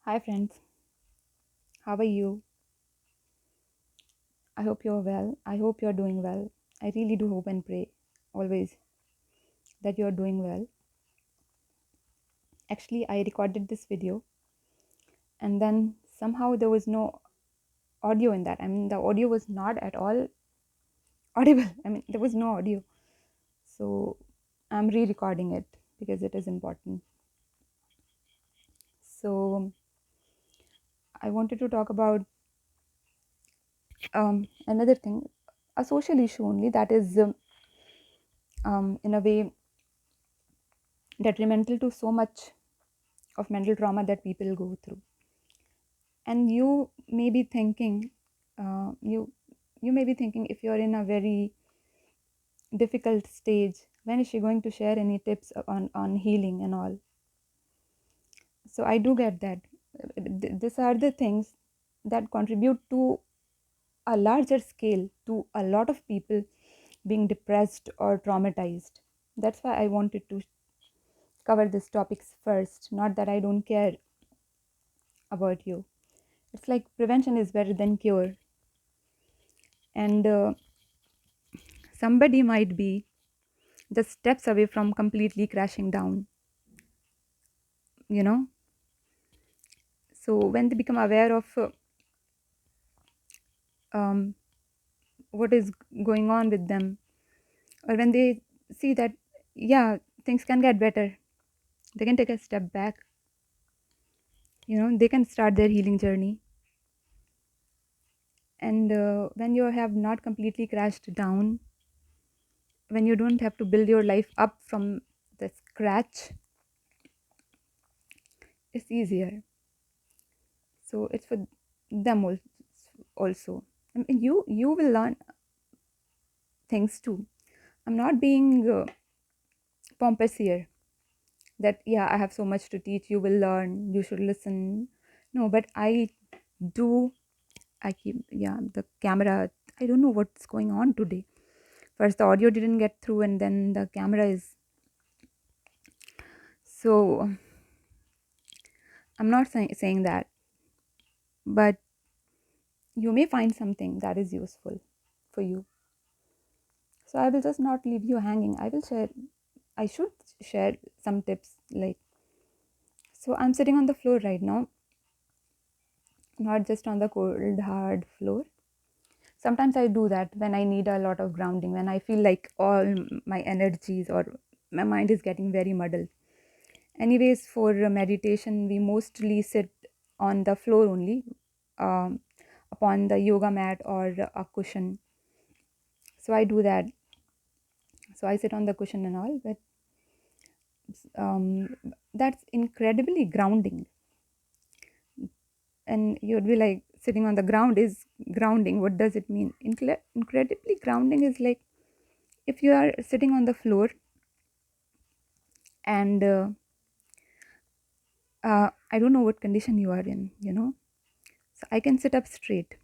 Hi, friends. How are you? I hope you're well. I hope you're doing well. I really do hope and pray always that you're doing well. Actually, I recorded this video and then somehow there was no audio in that. I mean, the audio was not at all audible. I mean, there was no audio. So I'm re recording it because it is important. So I wanted to talk about another thing, a social issue only that is, in a way, detrimental to so much of mental trauma that people go through. And you may be thinking, you may be thinking, if you're in a very difficult stage, when is she going to share any tips on healing and all? So I do get that. These are the things that contribute to a larger scale to a lot of people being depressed or traumatized. That's why I wanted to cover these topics first. Not that I don't care about you. It's like prevention is better than cure. And somebody might be just steps away from completely crashing down, you know. So when they become aware of um, what is going on with them, or when they see that, yeah, things can get better, they can take a step back, they can start their healing journey. And when you have not completely crashed down, when you don't have to build your life up from the scratch, it's easier. So it's for them also. I mean, you will learn things too. I'm not being pompous here, that yeah, I have so much to teach, you will learn, you should listen. No, but I do. I keep, yeah, the camera, I don't know what's going on today. First the audio didn't get through and then the camera is. So I'm not saying that, but you may find something that is useful for you. So I will just not leave you hanging. I should share some tips, like, so I'm sitting on the floor right now, not just on the cold hard floor. Sometimes I do that when I need a lot of grounding, when I feel like all my energies or my mind is getting very muddled. Anyways, for meditation, we mostly sit on the floor only, um, upon the yoga mat or a cushion. So I do that. So I sit on the cushion and all, but um, that's incredibly grounding. And you'd be like, sitting on the ground is grounding. What does it mean? Incredibly grounding is like, if you are sitting on the floor and I don't know what condition you are in, so I can sit up straight.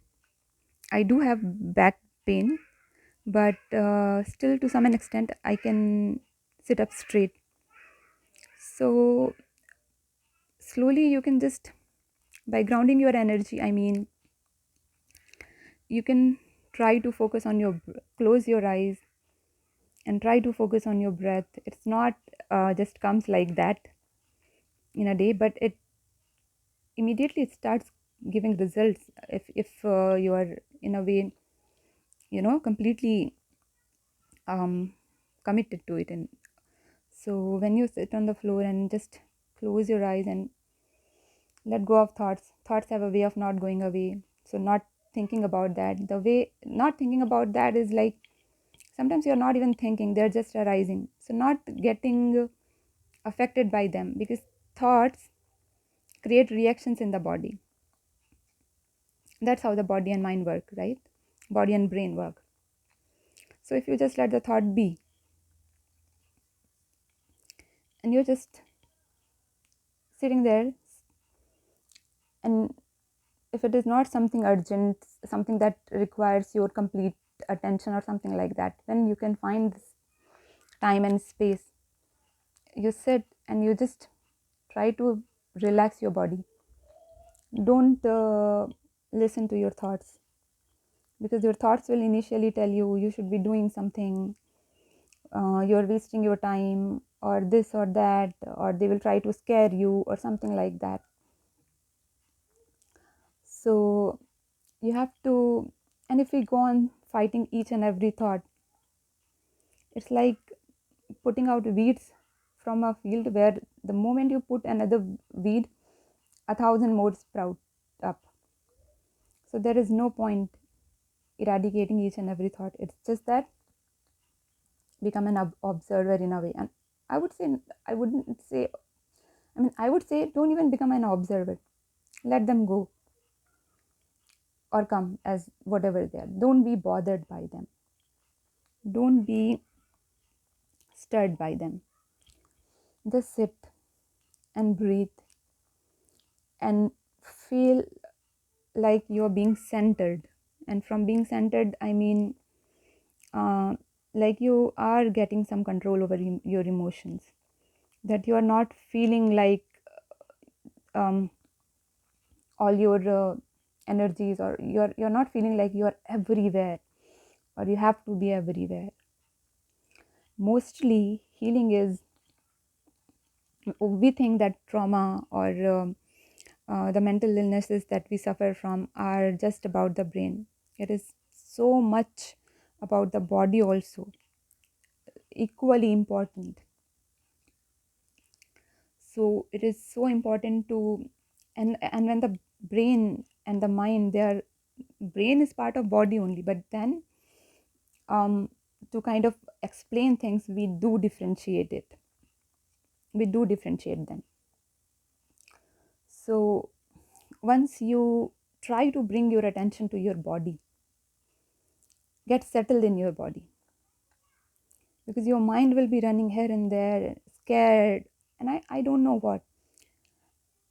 I do have back pain, but still to some extent I can sit up straight. So slowly you can just, by grounding your energy, I mean, you can try to focus on close your eyes and try to focus on your breath. It's not just comes like that in a day, but it immediately it starts giving results if you are in a way, completely committed to it. And so when you sit on the floor and just close your eyes and let go of thoughts have a way of not going away. So not thinking about that, the way not thinking about that is like, sometimes you're not even thinking, they're just arising. So not getting affected by them, because thoughts create reactions in the body. That's how the body and mind work, right? Body and brain work. So if you just let the thought be, and you're just sitting there, and if it is not something urgent, something that requires your complete attention or something like that, then you can find this time and space. You sit and you just try to relax your body. Don't listen to your thoughts, because your thoughts will initially tell you you should be doing something, you're wasting your time, or this or that, or they will try to scare you or something like that. So you have to, and if we go on fighting each and every thought, it's like putting out weeds from a field where the moment you put another weed, a thousand more sprout up. So there is no point eradicating each and every thought. It's just that become an observer in a way. And I would say, I wouldn't say, I mean, I would say don't even become an observer. Let them go or come as whatever they are. Don't be bothered by them. Don't be stirred by them. Just sit and breathe and feel like you're being centered. And from being centered, I mean, uh, like you are getting some control over your emotions, that you are not feeling like um, all your energies, or you're not feeling like you're everywhere or you have to be everywhere. Mostly healing is, we think that trauma or the mental illnesses that we suffer from are just about the brain. It is so much about the body also, equally important. So it is so important to, and when the brain and the mind, they are, brain is part of body only, but then um, to kind of explain things, we do differentiate it, we do differentiate them. So once you try to bring your attention to your body, get settled in your body, because your mind will be running here and there, scared, and I don't know what.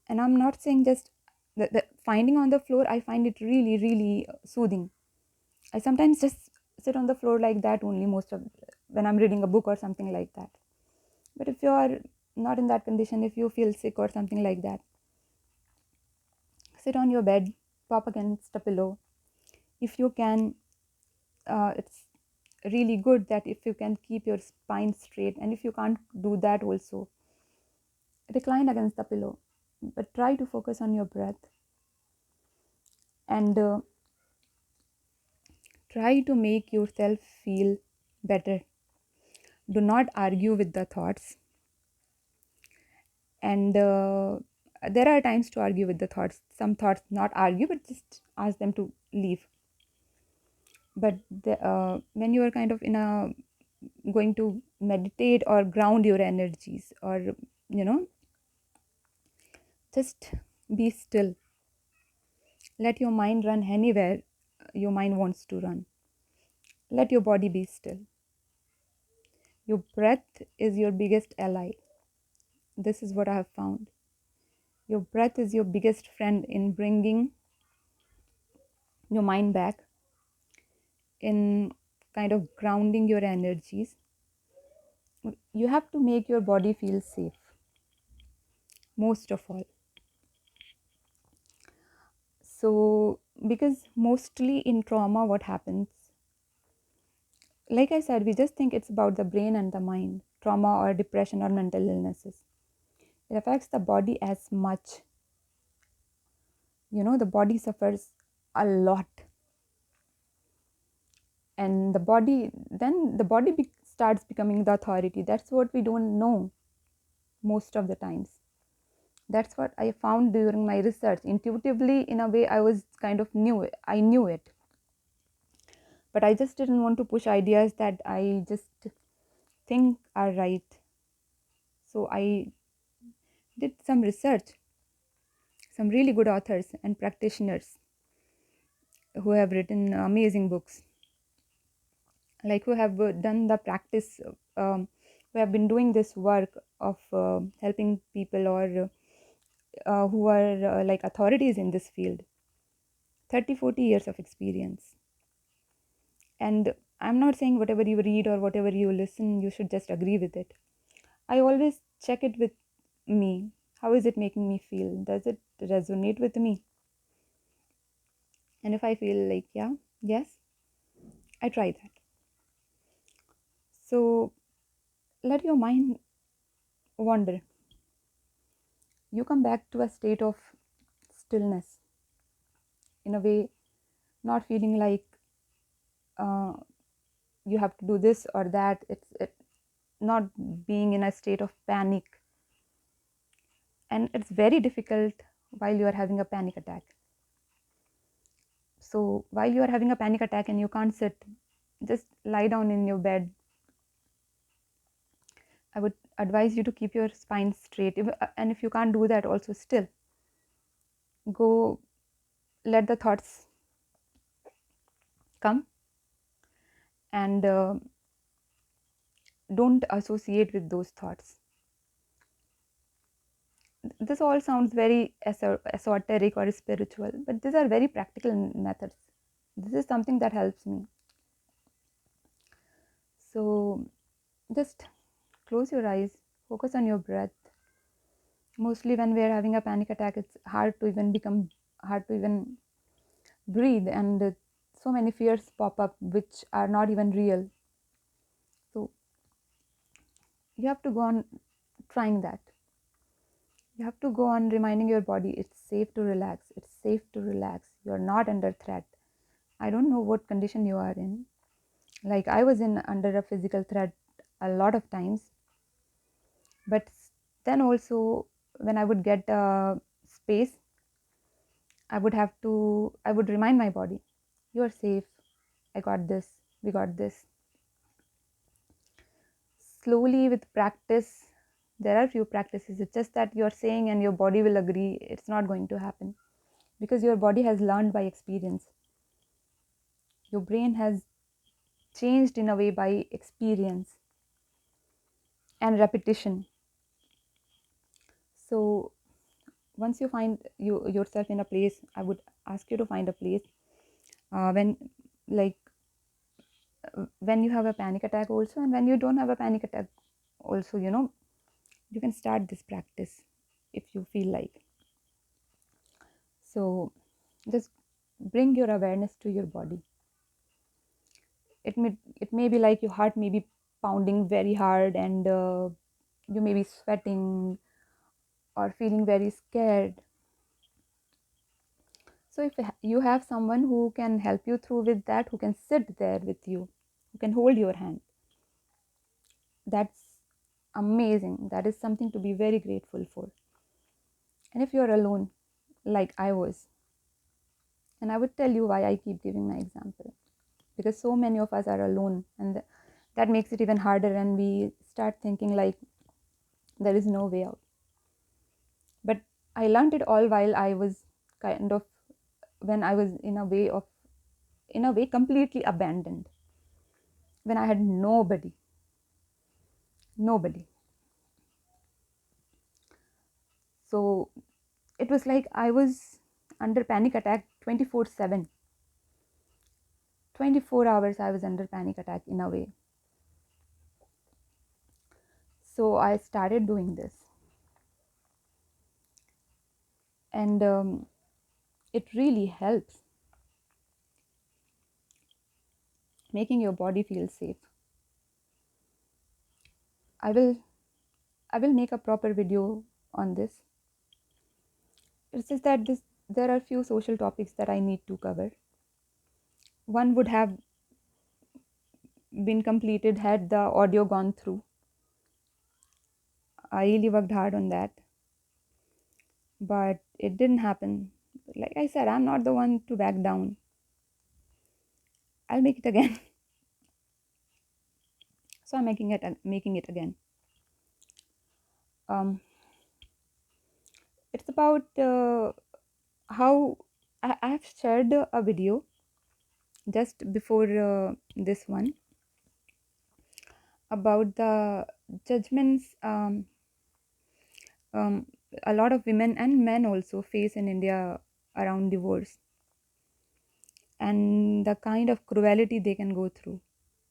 And I'm not saying just the finding on the floor, I find it really, really soothing. I sometimes just sit on the floor like that only, most of when I'm reading a book or something like that. But if you are not in that condition, if you feel sick or something like that, sit on your bed, pop against a pillow. If you can, it's really good that if you can keep your spine straight, and if you can't do that also, recline against the pillow, but try to focus on your breath, and try to make yourself feel better. Do not argue with the thoughts. And there are times to argue with the thoughts. Some thoughts not argue, but just ask them to leave. But when you are kind of in a going to meditate or ground your energies, or just be still. Let your mind run anywhere your mind wants to run. Let your body be still. Your breath is your biggest ally. This is what I have found. Your breath is your biggest friend in bringing your mind back, in kind of grounding your energies. You have to make your body feel safe, most of all. So, because mostly in trauma, what happens, like I said, we just think it's about the brain and the mind, trauma or depression or mental illnesses. It affects the body as much. The body suffers a lot. And the body starts becoming the authority. That's what we don't know most of the times. That's what I found during my research. Intuitively, in a way, I was kind of knew it. I knew it. But I just didn't want to push ideas that I just think are right. So I did some research, some really good authors and practitioners who have written amazing books, like who have done the practice, who have been doing this work of helping people, or who are like authorities in this field, 30-40 years of experience. And I'm not saying whatever you read or whatever you listen, you should just agree with it. I always check it with me. How is it making me feel? Does it resonate with me? And if I feel like, yeah, yes, I try that. So let your mind wander. You come back to a state of stillness, in a way, not feeling like uh, you have to do this or that. Not being in a state of panic. And it's very difficult while you are having a panic attack. So while you are having a panic attack and you can't sit, just lie down in your bed. I would advise you to keep your spine straight. And if you can't do that, also still go, let the thoughts come, and don't associate with those thoughts. This all sounds very esoteric or spiritual, but these are very practical methods. This is something that helps me. So just close your eyes, focus on your breath. Mostly when we are having a panic attack, it's hard to even breathe, and so many fears pop up which are not even real. So you have to go on trying that. You have to go on reminding your body it's safe to relax. It's safe to relax. You're not under threat. I don't know what condition you are in. Like I was in under a physical threat a lot of times, but then also when I would get space, I would remind my body, you're safe. I got this. We got this. Slowly with practice, there are few practices. It's just that you're saying and your body will agree. It's not going to happen because your body has learned by experience. Your brain has changed in a way by experience and repetition. So once you find yourself in a place, I would ask you to find a place when like when you have a panic attack also, and when you don't have a panic attack also, you can start this practice if you feel like. So just bring your awareness to your body. It may be like your heart may be pounding very hard, and you may be sweating or feeling very scared. So if you have someone who can help you through with that, who can sit there with you, who can hold your hand, that's amazing. That is something to be very grateful for. And if you're alone, like I was, and I would tell you why I keep giving my example, because so many of us are alone, and that makes it even harder, and we start thinking like there is no way out. But I learned it all while I was kind of, when I was in a way completely abandoned, when I had nobody. So it was like I was under panic attack 24/7. 24 hours I was under panic attack in a way. So I started doing this, and it really helps making your body feel safe. I will i will make a proper video on this. It's just that there are few social topics that I need to cover. One would have been completed had the audio gone through. I really worked hard on that, but it didn't happen. Like I said, I'm not the one to back down. I'll make it again. So I'm making it again. um it's about how I've shared a video just before this one about the judgments um, a lot of women and men also face in India around divorce, and the kind of cruelty they can go through,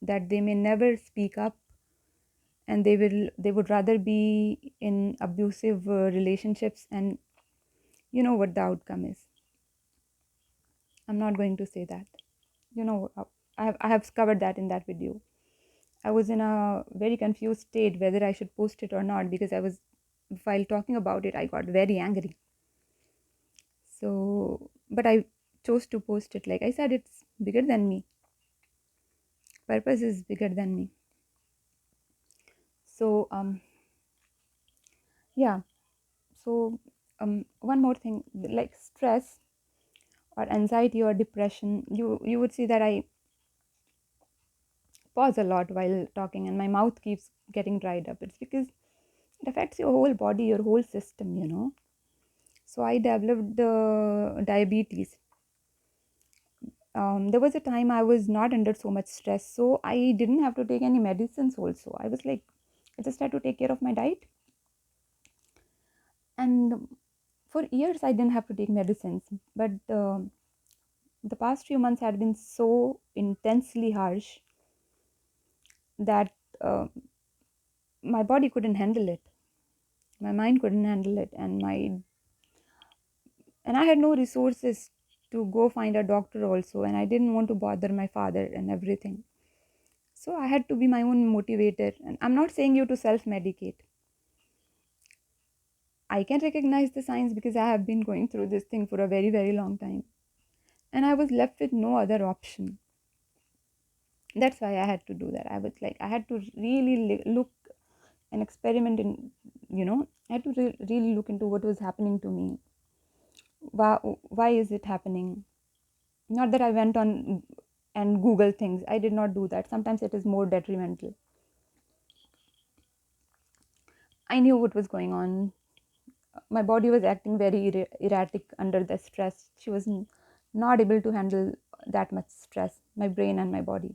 that they may never speak up, and they would rather be in abusive relationships, and you know what the outcome is. I'm not going to say that. You know, I have covered that in that video. I was in a very confused state whether I should post it or not, because while talking about it, I got very angry. So, but I chose to post it. Like I said, it's bigger than me. Purpose is bigger than me. So, yeah. So, one more thing, like stress or anxiety or depression, you would see that I pause a lot while talking, and my mouth keeps getting dried up. It's because it affects your whole body, your whole system, you know. So I developed diabetes. There was a time I was not under so much stress, so I didn't have to take any medicines also. I was like, I just had to take care of my diet. And for years I didn't have to take medicines, but the past few months had been so intensely harsh that uh, my body couldn't handle it, my mind couldn't handle it, and I had no resources to go find a doctor also, and I didn't want to bother my father and everything. So I had to be my own motivator. And I'm not saying you to self medicate. I can recognize the signs because I have been going through this thing for a very, very long time. And I was left with no other option. That's why I had to do that. I was like, I had to really look and experiment in, I had to really look into what was happening to me. Why is it happening? Not that I went on and Google things. I did not do that. Sometimes it is more detrimental. I knew what was going on. My body was acting very erratic under the stress. She was not able to handle that much stress, my brain and my body.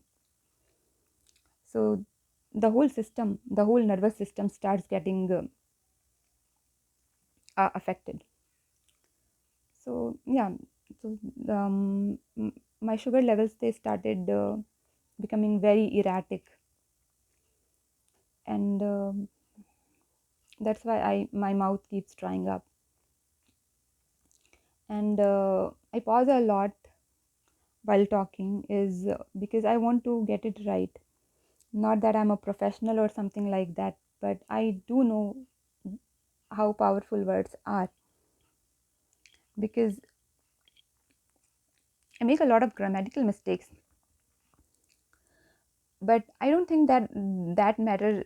So the whole nervous system starts getting affected. So yeah, so my sugar levels, they started becoming very erratic, and that's why my mouth keeps drying up, and I pause a lot while talking, is because I want to get it right. Not that I'm a professional or something like that, but I do know how powerful words are, because I make a lot of grammatical mistakes, but I don't think that that matters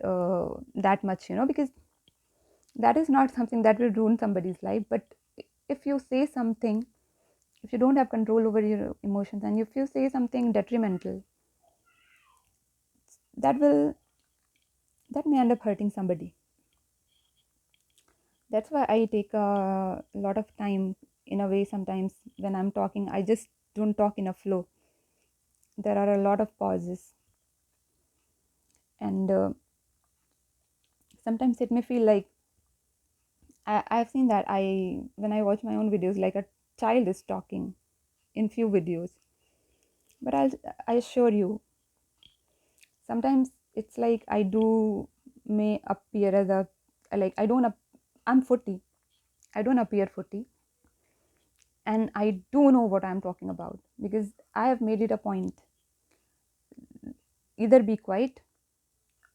that much, because that is not something that will ruin somebody's life. But if you say something, if you don't have control over your emotions, and if you say something detrimental, that will that may end up hurting somebody. That's why I take a lot of time, in a way. Sometimes when I'm talking, I just don't talk in a flow. There are a lot of pauses, and sometimes it may feel like I've seen that when I watch my own videos, like a child is talking in few videos. But I assure you, sometimes it's like I do may appear as a, like I don't I'm 40. I don't appear 40, and I do know what I'm talking about, because I have made it a point, either be quiet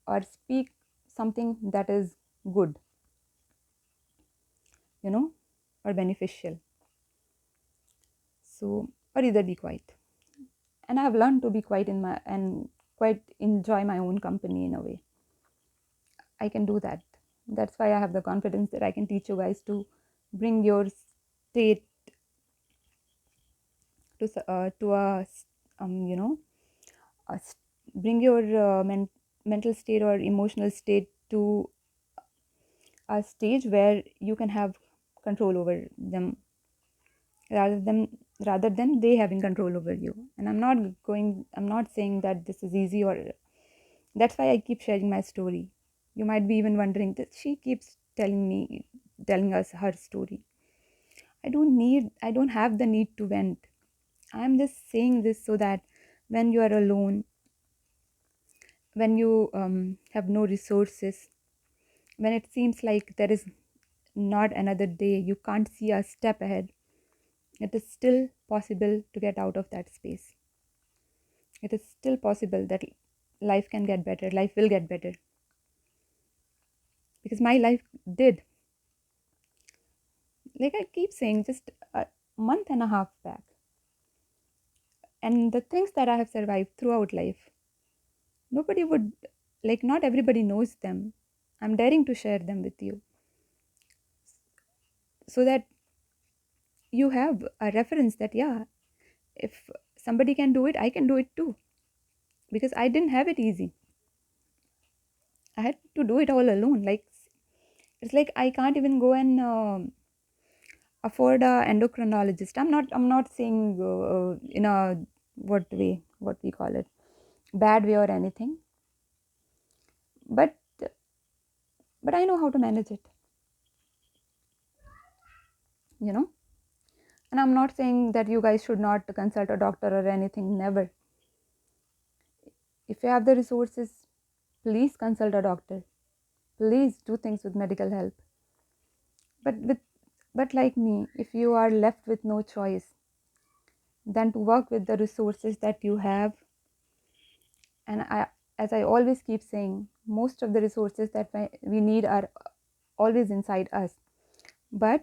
or speak something that is good, you know, or beneficial. So, or either be quiet. And I've learned to be quiet and quite enjoy my own company in a way. I can do that. That's why I have the confidence that I can teach you guys to bring your state to a you know a, bring your mental state or emotional state to a stage where you can have control over them, rather than they having control over you. And I'm not saying that this is easy, or that's why I keep sharing my story. You might be even wondering that she keeps telling us her story. I don't have the need to vent. I'm just saying this so that when you are alone, when you have no resources, when it seems like there is not another day, you can't see a step ahead, It is still possible to get out of that space. It is still possible that life can get better, life will get better, because my life did. Like I keep saying, just a month and a half back, and the things that I have survived throughout life, nobody would, like, not everybody knows them. I'm daring to share them with you so that you have a reference that, yeah, if somebody can do it, I can do it too. Because I didn't have it easy. I had to do it all alone. Like, it's like I can't even go and afford a endocrinologist. I'm not saying in a, what we call it, bad way or anything, but I know how to manage it, you know. And I'm not saying that you guys should not consult a doctor or anything, never. If you have the resources, please consult a doctor. Please do things with medical help. But with but like me, if you are left with no choice than to work with the resources that you have, and as I always keep saying, most of the resources that we need are always inside us. But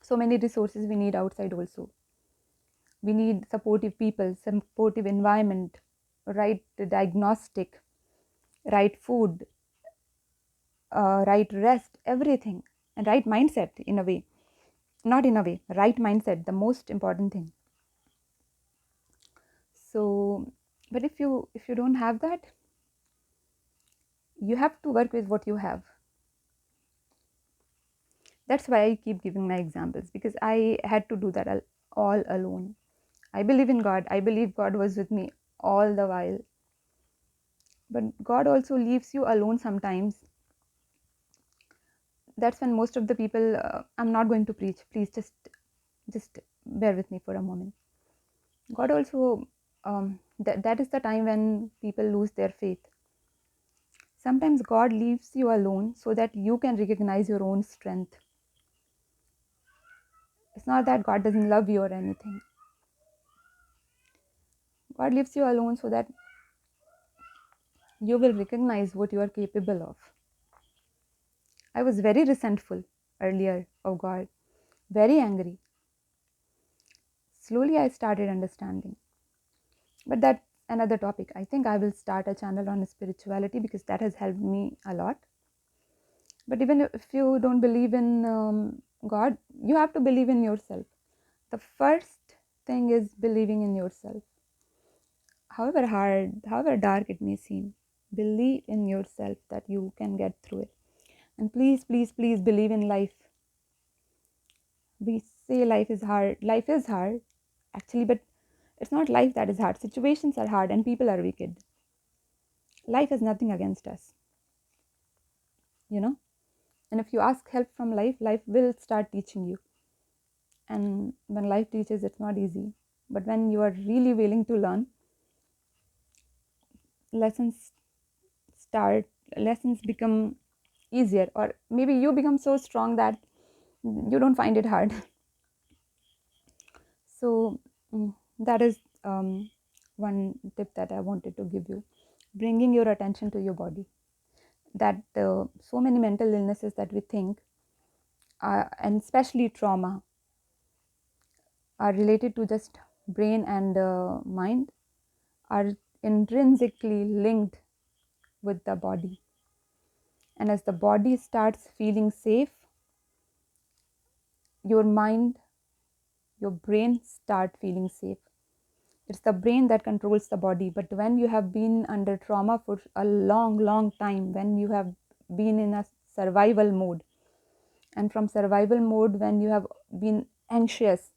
so many resources we need outside also. We need supportive people, supportive environment, right diagnostic, right food, right rest, everything, and right mindset in a way. Not in a way, right mindset, the most important thing. So, but if you don't have that, you have to work with what you have. That's why I keep giving my examples, because I had to do that all alone. I believe in God. I believe God was with me all the while. But God also leaves you alone sometimes. That's when most of the people, I'm not going to preach. Please just bear with me for a moment. God also, that is the time when people lose their faith. Sometimes God leaves you alone so that you can recognize your own strength. It's not that God doesn't love you or anything. God leaves you alone so that you will recognize what you are capable of. I was very resentful earlier of God, very angry. Slowly I started understanding. But that's another topic. I think I will start a channel on spirituality because that has helped me a lot. But even if you don't believe in God, you have to believe in yourself. The first thing is believing in yourself. However hard, however dark it may seem, believe in yourself that you can get through it. And please, please, please believe in life. We say life is hard. Life is hard, actually, but it's not life that is hard. Situations are hard and people are wicked. Life has nothing against us, you know. And if you ask help from life, life will start teaching you. And when life teaches, it's not easy. But when you are really willing to learn, lessons start, lessons become easier, or maybe you become so strong that you don't find it hard. So, that is one tip that I wanted to give you, bringing your attention to your body. That so many mental illnesses that we think, and especially trauma, are related to just brain and mind, are intrinsically linked with the body. And as the body starts feeling safe, your mind, your brain start feeling safe. It's the brain that controls the body. But when you have been under trauma for a long, long time, when you have been in a survival mode, and from survival mode, when you have been anxious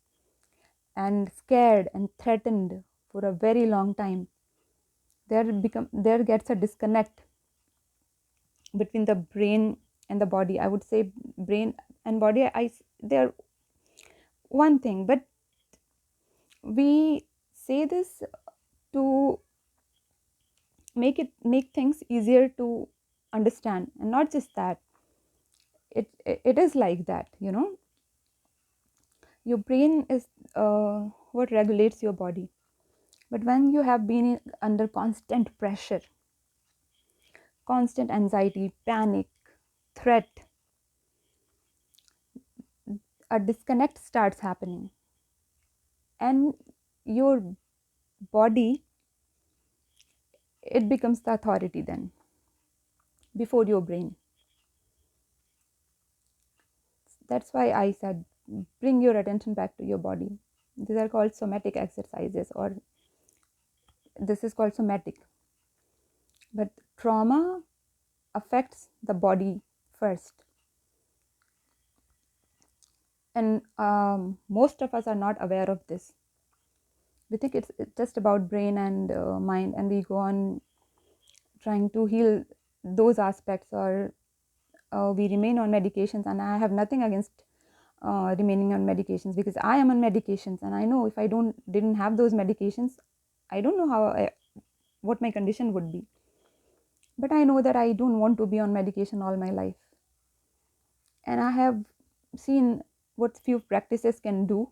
and scared and threatened for a very long time, there gets a disconnect between the brain and the body. I would say brain and body, they're one thing, but we say this to make things easier to understand. And not just that, it is like that, you know. your brain is what regulates your body. But when you have been under constant pressure, constant anxiety, panic, threat, a disconnect starts happening, and your body, it becomes the authority then before your brain. That's why I said bring your attention back to your body. These are called somatic exercises, or this is called somatic. But trauma affects the body first, and most of us are not aware of this. We think it's just about brain and mind, and we go on trying to heal those aspects, or we remain on medications. And I have nothing against remaining on medications, because I am on medications, and I know if I didn't have those medications, I don't know what my condition would be. But I know that I don't want to be on medication all my life, and I have seen what few practices can do.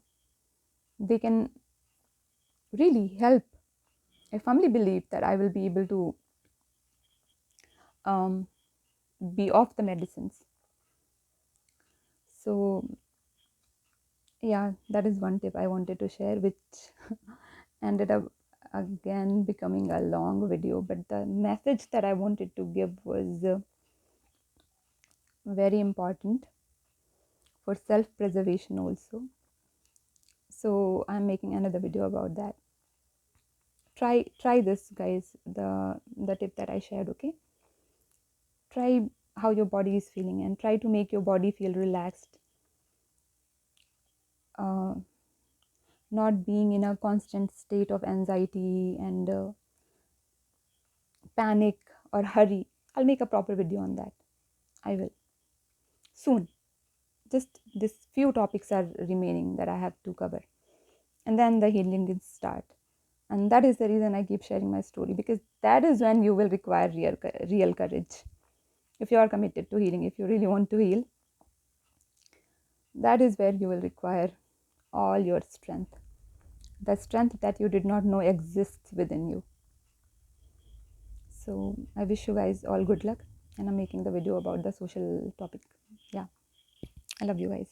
They can really help. I firmly believe that I will be able to um, be off the medicines. So yeah, that is one tip I wanted to share, which ended up again becoming a long video. But the message that I wanted to give was very important for self preservation also. So I'm making another video about that. Try this, guys, the tip that I shared. Okay, try how your body is feeling, and try to make your body feel relaxed, uh, not being in a constant state of anxiety and panic or hurry. I'll make a proper video on that. I will soon. Just this few topics are remaining that I have to cover, and then the healing will start. And that is the reason I keep sharing my story, because that is when you will require real courage. If you are committed to healing, if you really want to heal, that is where you will require all your strength, the strength that you did not know exists within you. So I wish you guys all good luck, and I'm making the video about the social topic. Yeah, I love you guys.